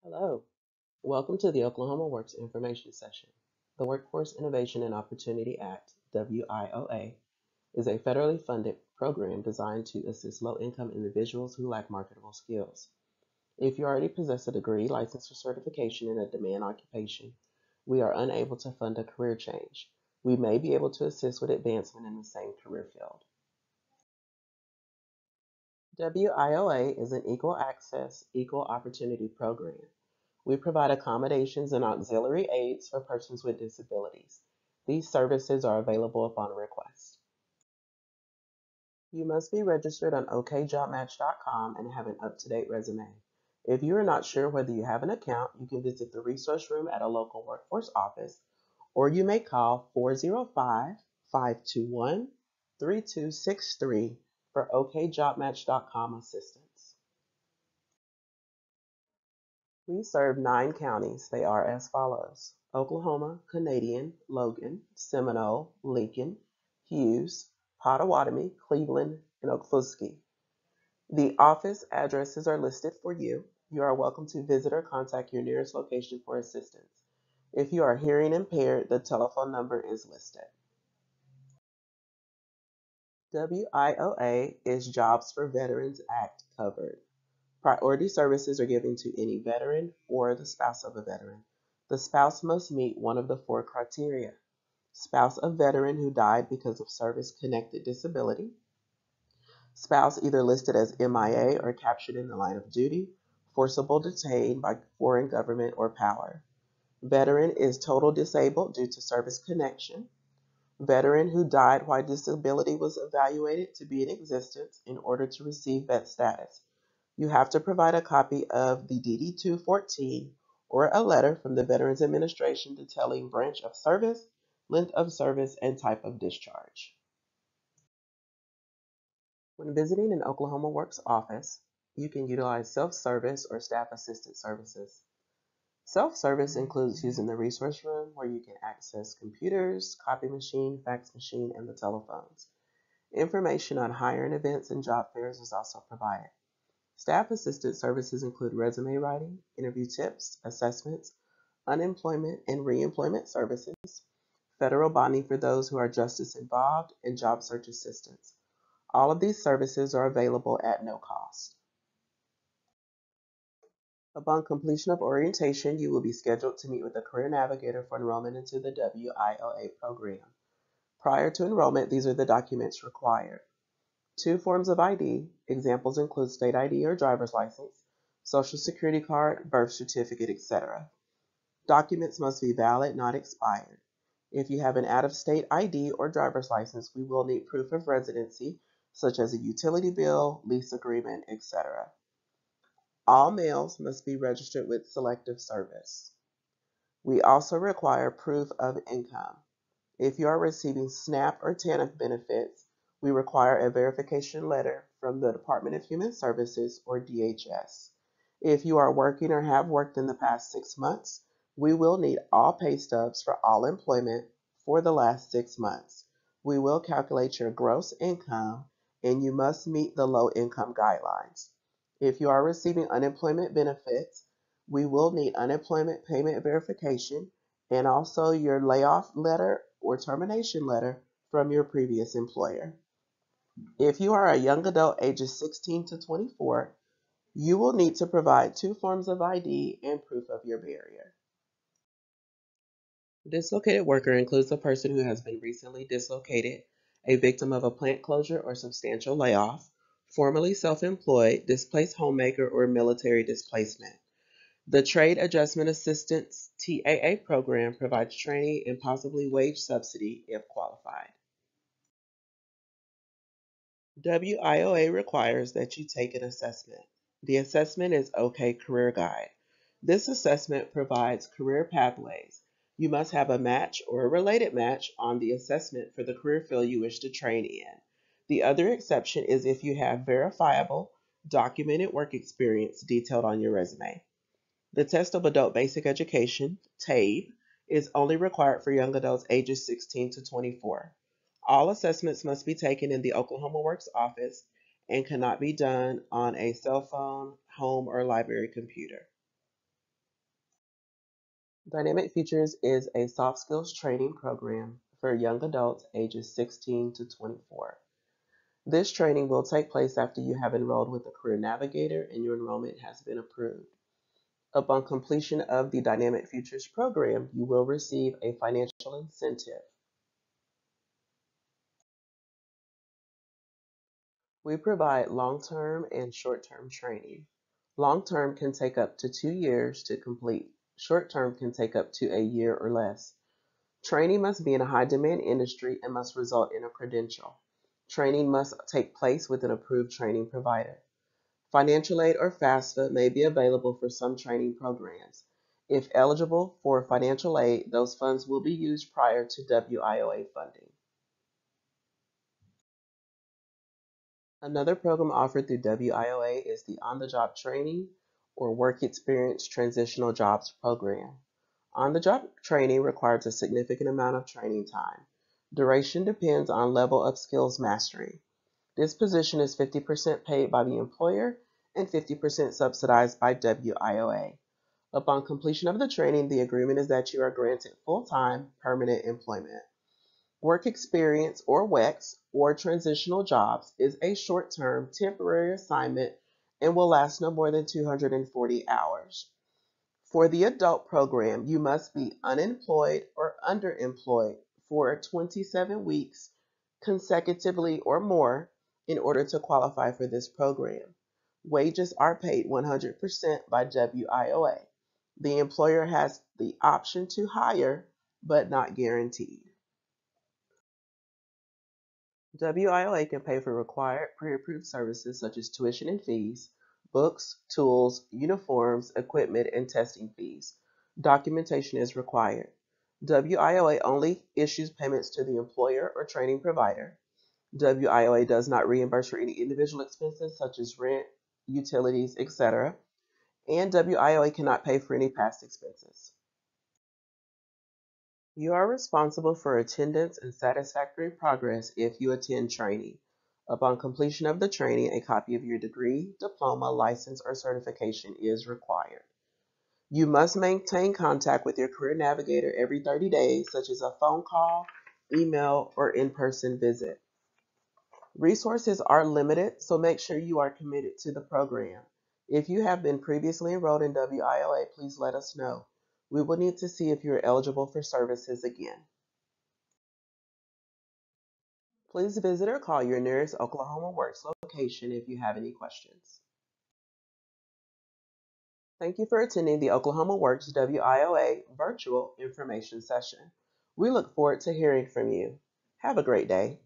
Hello, welcome to the Oklahoma Works Information Session. The Workforce Innovation and Opportunity Act, WIOA, is a federally funded program designed to assist low-income individuals who lack marketable skills. If you already possess a degree, license, or certification in a demand occupation, we are unable to fund a career change. We may be able to assist with advancement in the same career field. WIOA is an equal access, equal opportunity program. We provide accommodations and auxiliary aids for persons with disabilities. These services are available upon request. You must be registered on okjobmatch.com and have an up-to-date resume. If you are not sure whether you have an account, you can visit the resource room at a local workforce office, or you may call 405-521-3263 for okjobmatch.com assistance. We serve 9 counties. They are as follows: Oklahoma, Canadian, Logan, Seminole, Lincoln, Hughes, Pottawatomie, Cleveland, and Okfuskee. The office addresses are listed for you. You are welcome to visit or contact your nearest location for assistance. If you are hearing impaired, the telephone number is listed. WIOA is Jobs for Veterans Act covered. Priority services are given to any veteran or the spouse of a veteran. The spouse must meet one of the 4 criteria: spouse of veteran who died because of service-connected disability, spouse either listed as MIA or captured in the line of duty, forcible detained by foreign government or power. Veteran is total disabled due to service connection. Veteran who died while disability was evaluated to be in existence in order to receive vet status. You have to provide a copy of the DD 214 or a letter from the Veterans Administration detailing branch of service, length of service, and type of discharge. When visiting an Oklahoma Works office, you can utilize self-service or staff-assisted services. Self-service includes using the resource room where you can access computers, copy machine, fax machine, and the telephones. Information on hiring events and job fairs is also provided. Staff-assisted services include resume writing, interview tips, assessments, unemployment and reemployment services, federal bonding for those who are justice involved, and job search assistance. All of these services are available at no cost. Upon completion of orientation, you will be scheduled to meet with a career navigator for enrollment into the WIOA program. Prior to enrollment, these are the documents required: 2 forms of ID. Examples include state ID or driver's license, social security card, birth certificate, etc. Documents must be valid, not expired. If you have an out-of-state ID or driver's license, we will need proof of residency, such as a utility bill, lease agreement, etc. All males must be registered with Selective Service. We also require proof of income. If you are receiving SNAP or TANF benefits, we require a verification letter from the Department of Human Services or DHS. If you are working or have worked in the past 6 months, we will need all pay stubs for all employment for the last 6 months. We will calculate your gross income, and you must meet the low income guidelines. If you are receiving unemployment benefits, we will need unemployment payment verification and also your layoff letter or termination letter from your previous employer. If you are a young adult ages 16 to 24, you will need to provide 2 forms of ID and proof of your barrier. Dislocated worker includes a person who has been recently dislocated, a victim of a plant closure or substantial layoff, formerly self-employed, displaced homemaker, or military displacement. The Trade Adjustment Assistance (TAA) program provides training and possibly wage subsidy if qualified. WIOA requires that you take an assessment. The assessment is OK Career Guide. This assessment provides career pathways. You must have a match or a related match on the assessment for the career field you wish to train in. The other exception is if you have verifiable, documented work experience detailed on your resume. The test of adult basic education, TABE, is only required for young adults ages 16 to 24. All assessments must be taken in the Oklahoma Works office and cannot be done on a cell phone, home, or library computer. Dynamic Futures is a soft skills training program for young adults ages 16 to 24. This training will take place after you have enrolled with a career navigator and your enrollment has been approved. Upon completion of the Dynamic Futures program, you will receive a financial incentive. We provide long-term and short-term training. Long-term can take up to 2 years to complete. Short-term can take up to a year or less. Training must be in a high-demand industry and must result in a credential. Training must take place with an approved training provider. Financial aid or FAFSA may be available for some training programs. If eligible for financial aid, those funds will be used prior to WIOA funding. Another program offered through WIOA is the On-the-Job Training or Work Experience Transitional Jobs Program. On-the-job training requires a significant amount of training time. Duration depends on level of skills mastery. This position is 50% paid by the employer and 50% subsidized by WIOA. Upon completion of the training, the agreement is that you are granted full-time permanent employment. Work experience or WEX or transitional jobs is a short-term temporary assignment and will last no more than 240 hours. For the adult program, you must be unemployed or underemployed for 27 weeks consecutively or more in order to qualify for this program. Wages are paid 100% by WIOA. The employer has the option to hire, but not guaranteed. WIOA can pay for required pre-approved services such as tuition and fees, books, tools, uniforms, equipment, and testing fees. Documentation is required. WIOA only issues payments to the employer or training provider. WIOA does not reimburse for any individual expenses such as rent, utilities, etc. And WIOA cannot pay for any past expenses. You are responsible for attendance and satisfactory progress if you attend training. Upon completion of the training, a copy of your degree, diploma, license, or certification is required. You must maintain contact with your career navigator every 30 days, such as a phone call, email, or in-person visit. Resources are limited, so make sure you are committed to the program. If you have been previously enrolled in WIOA, please let us know. We will need to see if you are eligible for services again. Please visit or call your nearest Oklahoma Works location if you have any questions. Thank you for attending the Oklahoma Works WIOA virtual information session. We look forward to hearing from you. Have a great day.